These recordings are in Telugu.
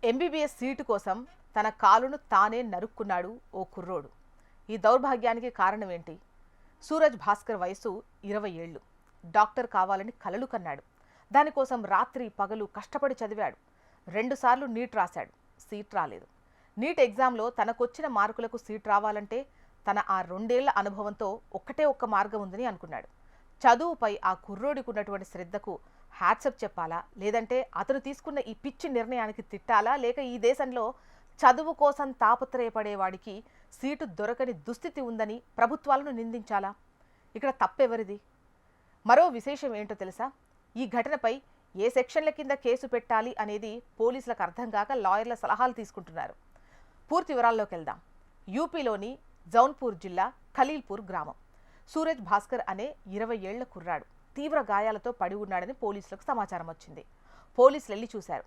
ఎంబీబీఎస్ సీటు కోసం తన కాలును తానే నరుక్కున్నాడు ఓ కుర్రోడు. ఈ దౌర్భాగ్యానికి కారణం ఏంటి? సూరజ్ భాస్కర్ వయసు 20 ఏళ్లు. డాక్టర్ కావాలని కలలు కన్నాడు. దానికోసం రాత్రి పగలు కష్టపడి చదివాడు. 2 సార్లు నీట్ రాశాడు. సీట్ రాలేదు. నీట్ ఎగ్జామ్లో తనకొచ్చిన మార్కులకు సీట్ రావాలంటే తన ఆ 2 ఏళ్ల అనుభవంతో ఒక్క మార్గం ఉందని అనుకున్నాడు. చదువుపై ఆ కుర్రోడికి ఉన్నటువంటి శ్రద్ధకు హ్యాట్సప్ చెప్పాలా, లేదంటే అతను తీసుకున్న ఈ పిచ్చి నిర్ణయానికి తిట్టాలా, లేక ఈ దేశంలో చదువు కోసం తాపత్రయపడేవాడికి సీటు దొరకని దుస్థితి ఉందని ప్రభుత్వాలను నిందించాలా? ఇక్కడ తప్పెవరిది? మరో విశేషం ఏంటో తెలుసా? ఈ ఘటనపై ఏ సెక్షన్ల కింద కేసు పెట్టాలి అనేది పోలీసులకు అర్థం కాక లాయర్ల సలహాలు తీసుకుంటున్నారు. పూర్తి వివరాల్లోకి వెళ్దాం. యూపీలోని జౌన్పూర్ జిల్లా ఖలీల్పూర్ గ్రామం. సూరజ్ భాస్కర్ అనే 20 ఏళ్ల కుర్రాడు తీవ్ర గాయాలతో పడి ఉన్నాడని పోలీసులకు సమాచారం వచ్చింది. పోలీసులు వెళ్లి చూశారు.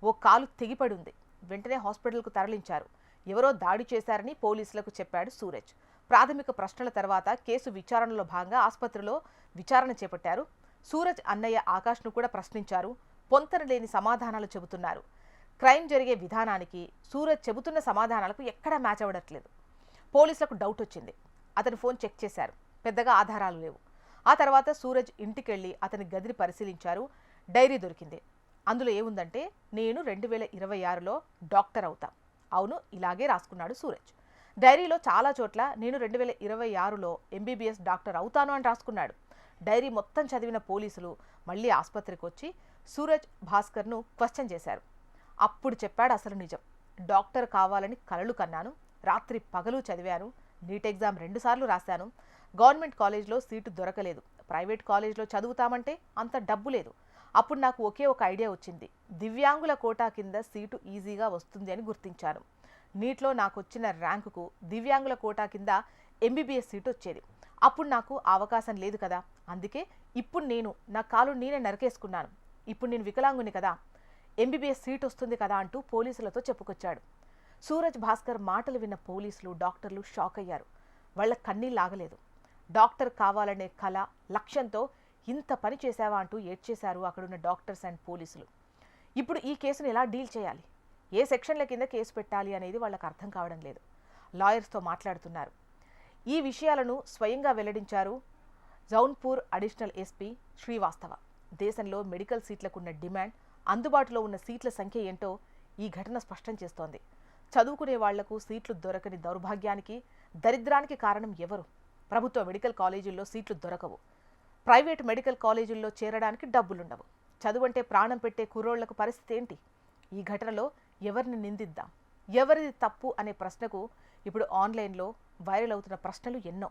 ఓ కాలు తెగిపడి ఉంది. వెంటనే హాస్పిటల్కు తరలించారు. ఎవరో దాడి చేశారని పోలీసులకు చెప్పాడు సూరజ్. ప్రాథమిక ప్రశ్నల తర్వాత కేసు విచారణలో భాగంగా ఆసుపత్రిలో విచారణ చేపట్టారు. సూరజ్ అన్నయ్య ఆకాష్ను కూడా ప్రశ్నించారు. పొంతన లేని సమాధానాలు చెబుతున్నారు. క్రైమ్ జరిగే విధానానికి సూరజ్ చెబుతున్న సమాధానాలకు ఎక్కడా మ్యాచ్ అవ్వట్లేదు. పోలీసులకు డౌట్ వచ్చింది. అతని ఫోన్ చెక్ చేశారు. పెద్దగా ఆధారాలు లేవు. ఆ తర్వాత సూరజ్ ఇంటికెళ్ళి అతని గదిని పరిశీలించారు. డైరీ దొరికింది. అందులో ఏముందంటే, నేను 2026లో డాక్టర్ అవుతా. అవును, ఇలాగే రాసుకున్నాడు సూరజ్. డైరీలో చాలా చోట్ల నేను 2026లో ఎంబీబీఎస్ డాక్టర్ అవుతాను అని రాసుకున్నాడు. డైరీ మొత్తం చదివిన పోలీసులు మళ్ళీ ఆసుపత్రికి వచ్చి సూరజ్ భాస్కర్ను క్వశ్చన్ చేశారు. అప్పుడు చెప్పాడు అసలు నిజం. డాక్టర్ కావాలని కలలు కన్నాను. రాత్రి పగలు చదివాను. నీట్ ఎగ్జామ్ 2 సార్లు రాశాను. గవర్నమెంట్ కాలేజ్లో సీటు దొరకలేదు. ప్రైవేట్ కాలేజ్లో చదువుతామంటే అంత డబ్బు లేదు. అప్పుడు నాకు ఒకే ఒక ఐడియా వచ్చింది. దివ్యాంగుల కోటా కింద సీటు ఈజీగా వస్తుంది అని గుర్తించాను. నీట్లో నాకు వచ్చిన ర్యాంకుకు దివ్యాంగుల కోటా కింద ఎంబీబీఎస్ సీటు వచ్చేది. అప్పుడు నాకు అవకాశం లేదు కదా. అందుకే ఇప్పుడు నేను నా కాలు నేనే నరికేసుకున్నాను. ఇప్పుడు నేను వికలాంగుని కదా, ఎంబీబీఎస్ సీట్ వస్తుంది కదా అంటూ పోలీసులతో చెప్పుకొచ్చాడు. సూరజ్ భాస్కర్ మాటలు విన్న పోలీసులు, డాక్టర్లు షాక్ అయ్యారు. వాళ్ళ కన్నీళ్ళు ఆగలేదు. డాక్టర్ కావాలనే కళ, లక్ష్యంతో ఇంత పని చేశావా అంటూ ఏడ్చేశారు అక్కడున్న డాక్టర్స్ అండ్ పోలీసులు. ఇప్పుడు ఈ కేసును ఎలా డీల్ చేయాలి, ఏ సెక్షన్ల కింద కేసు పెట్టాలి అనేది వాళ్ళకి అర్థం కావడం లేదు. లాయర్స్తో మాట్లాడుతున్నారు. ఈ విషయాలను స్వయంగా వెల్లడించారు జౌన్పూర్ అడిషనల్ ఎస్పీ శ్రీవాస్తవ. దేశంలో మెడికల్ సీట్లకున్న డిమాండ్, అందుబాటులో ఉన్న సీట్ల సంఖ్య ఏంటో ఈ ఘటన స్పష్టం చేస్తోంది. చదువుకునే వాళ్లకు సీట్లు దొరకని దౌర్భాగ్యానికి, దరిద్రానికి కారణం ఎవరు? ప్రభుత్వ మెడికల్ కాలేజీల్లో సీట్లు దొరకవు. ప్రైవేట్ మెడికల్ కాలేజీల్లో చేరడానికి డబ్బులుండవు. చదువంటే ప్రాణం పెట్టే కుర్రోళ్లకు పరిస్థితి ఏంటి? ఈ ఘటనలో ఎవరిని నిందిద్దాం, ఎవరిది తప్పు అనే ప్రశ్నకు ఇప్పుడు ఆన్లైన్లో వైరల్ అవుతున్న ప్రశ్నలు ఎన్నో.